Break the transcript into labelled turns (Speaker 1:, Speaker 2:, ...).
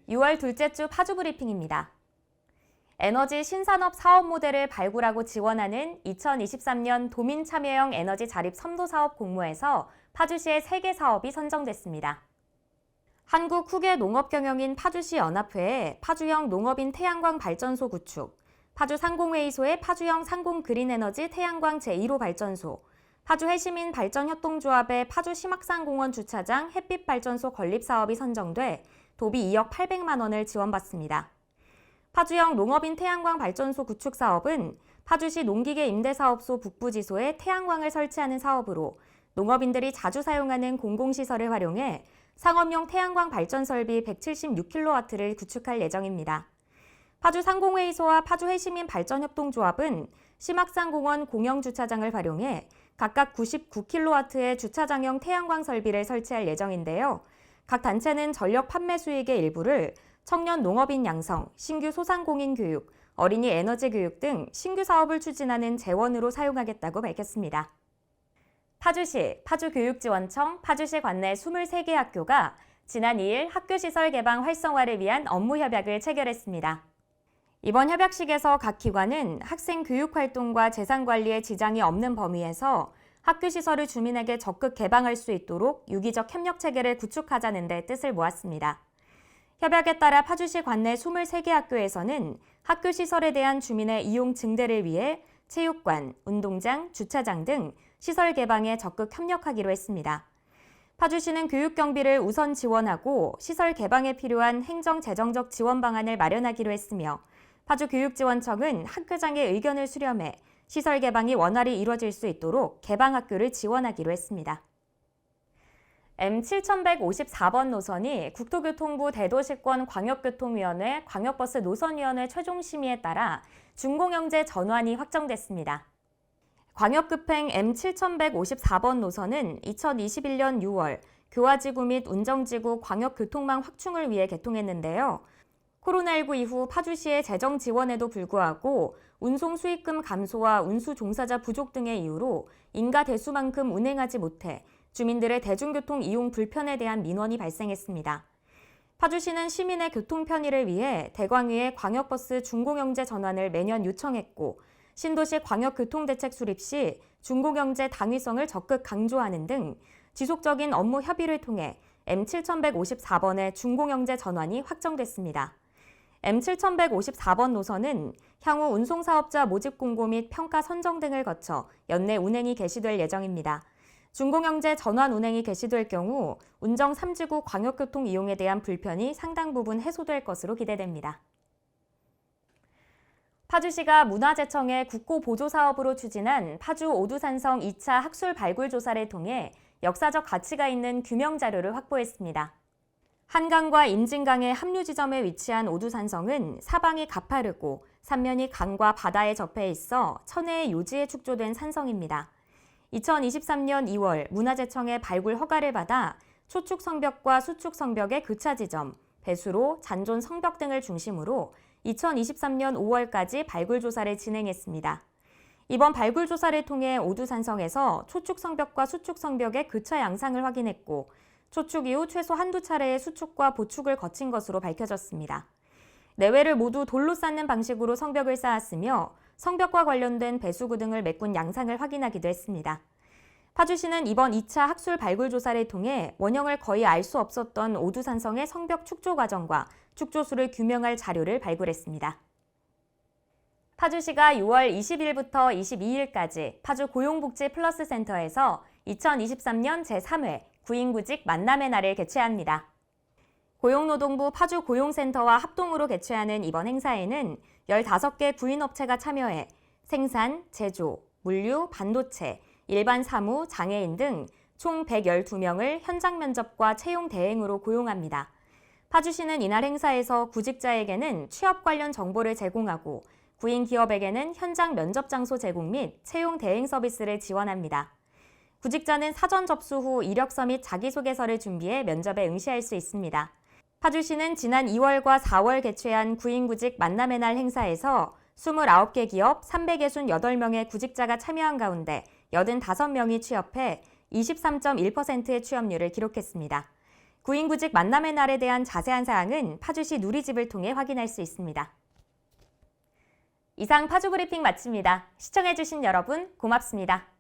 Speaker 1: 6월 둘째 주 파주 브리핑입니다. 에너지 신산업 사업 모델을 발굴하고 지원하는 2023년 도민 참여형 에너지 자립 선도 사업 공모에서 파주시의 3개 사업이 선정됐습니다. 한국 후계 농업경영인 파주시 연합회의 파주형 농업인 태양광 발전소 구축, 파주 상공회의소의 파주형 상공 그린에너지 태양광 제1호 발전소, 파주 해시민 발전협동조합의 파주 심악산공원 주차장 햇빛 발전소 건립 사업이 선정돼 도비 2억 800만 원을 지원받습니다. 파주형 농업인 태양광 발전소 구축 사업은 파주시 농기계 임대사업소 북부지소에 태양광을 설치하는 사업으로 농업인들이 자주 사용하는 공공시설을 활용해 상업용 태양광 발전 설비 176kW를 구축할 예정입니다. 파주 상공회의소와 파주 해시민 발전협동조합은 심악산공원 공영주차장을 활용해 각각 99kW의 주차장형 태양광 설비를 설치할 예정인데요. 각 단체는 전력 판매 수익의 일부를 청년 농업인 양성, 신규 소상공인 교육, 어린이 에너지 교육 등 신규 사업을 추진하는 재원으로 사용하겠다고 밝혔습니다. 파주시, 파주교육지원청, 파주시 관내 23개 학교가 지난 2일 학교시설 개방 활성화를 위한 업무 협약을 체결했습니다. 이번 협약식에서 각 기관은 학생 교육활동과 재산관리에 지장이 없는 범위에서 학교시설을 주민에게 적극 개방할 수 있도록 유기적 협력체계를 구축하자는 데 뜻을 모았습니다. 협약에 따라 파주시 관내 23개 학교에서는 학교시설에 대한 주민의 이용 증대를 위해 체육관, 운동장, 주차장 등 시설 개방에 적극 협력하기로 했습니다. 파주시는 교육 경비를 우선 지원하고 시설 개방에 필요한 행정 재정적 지원 방안을 마련하기로 했으며 파주교육지원청은 학교장의 의견을 수렴해 시설 개방이 원활히 이루어질 수 있도록 개방 학교를 지원하기로 했습니다. M7154번 노선이 국토교통부 대도시권 광역교통위원회 광역버스 노선위원회 최종 심의에 따라 준공영제 전환이 확정됐습니다. 광역급행 M7154번 노선은 2021년 6월 교화지구 및 운정지구 광역교통망 확충을 위해 개통했는데요. 코로나19 이후 파주시의 재정 지원에도 불구하고 운송 수익금 감소와 운수 종사자 부족 등의 이유로 인가 대수만큼 운행하지 못해 주민들의 대중교통 이용 불편에 대한 민원이 발생했습니다. 파주시는 시민의 교통 편의를 위해 대광위에 광역버스 준공영제 전환을 매년 요청했고 신도시 광역교통대책 수립 시 준공영제 당위성을 적극 강조하는 등 지속적인 업무 협의를 통해 M7154번의 준공영제 전환이 확정됐습니다. M7154번 노선은 향후 운송사업자 모집 공고 및 평가 선정 등을 거쳐 연내 운행이 개시될 예정입니다. 준공영제 전환 운행이 개시될 경우 운정 3지구 광역교통 이용에 대한 불편이 상당 부분 해소될 것으로 기대됩니다. 파주시가 문화재청의 국고보조사업으로 추진한 파주 오두산성 2차 학술 발굴 조사를 통해 역사적 가치가 있는 규명 자료를 확보했습니다. 한강과 임진강의 합류 지점에 위치한 오두산성은 사방이 가파르고 삼면이 강과 바다에 접해 있어 천혜의 요지에 축조된 산성입니다. 2023년 2월 문화재청의 발굴 허가를 받아 초축 성벽과 수축 성벽의 교차 지점, 배수로, 잔존 성벽 등을 중심으로 2023년 5월까지 발굴 조사를 진행했습니다. 이번 발굴 조사를 통해 오두산성에서 초축 성벽과 수축 성벽의 교차 양상을 확인했고 초축 이후 최소 한두 차례의 수축과 보축을 거친 것으로 밝혀졌습니다. 내외를 모두 돌로 쌓는 방식으로 성벽을 쌓았으며 성벽과 관련된 배수구 등을 메꾼 양상을 확인하기도 했습니다. 파주시는 이번 2차 학술 발굴 조사를 통해 원형을 거의 알 수 없었던 오두산성의 성벽 축조 과정과 축조수를 규명할 자료를 발굴했습니다. 파주시가 6월 20일부터 22일까지 파주 고용복지 플러스 센터에서 2023년 제3회 구인구직 만남의 날을 개최합니다. 고용노동부 파주고용센터와 합동으로 개최하는 이번 행사에는 15개 구인업체가 참여해 생산, 제조, 물류, 반도체, 일반 사무, 장애인 등 총 112명을 현장 면접과 채용 대행으로 고용합니다. 파주시는 이날 행사에서 구직자에게는 취업 관련 정보를 제공하고 구인 기업에게는 현장 면접 장소 제공 및 채용 대행 서비스를 지원합니다. 구직자는 사전 접수 후 이력서 및 자기소개서를 준비해 면접에 응시할 수 있습니다. 파주시는 지난 2월과 4월 개최한 구인구직 만남의 날 행사에서 29개 기업 368명의 구직자가 참여한 가운데 85명이 취업해 23.1%의 취업률을 기록했습니다. 구인구직 만남의 날에 대한 자세한 사항은 파주시 누리집을 통해 확인할 수 있습니다. 이상 파주브리핑 마칩니다. 시청해주신 여러분 고맙습니다.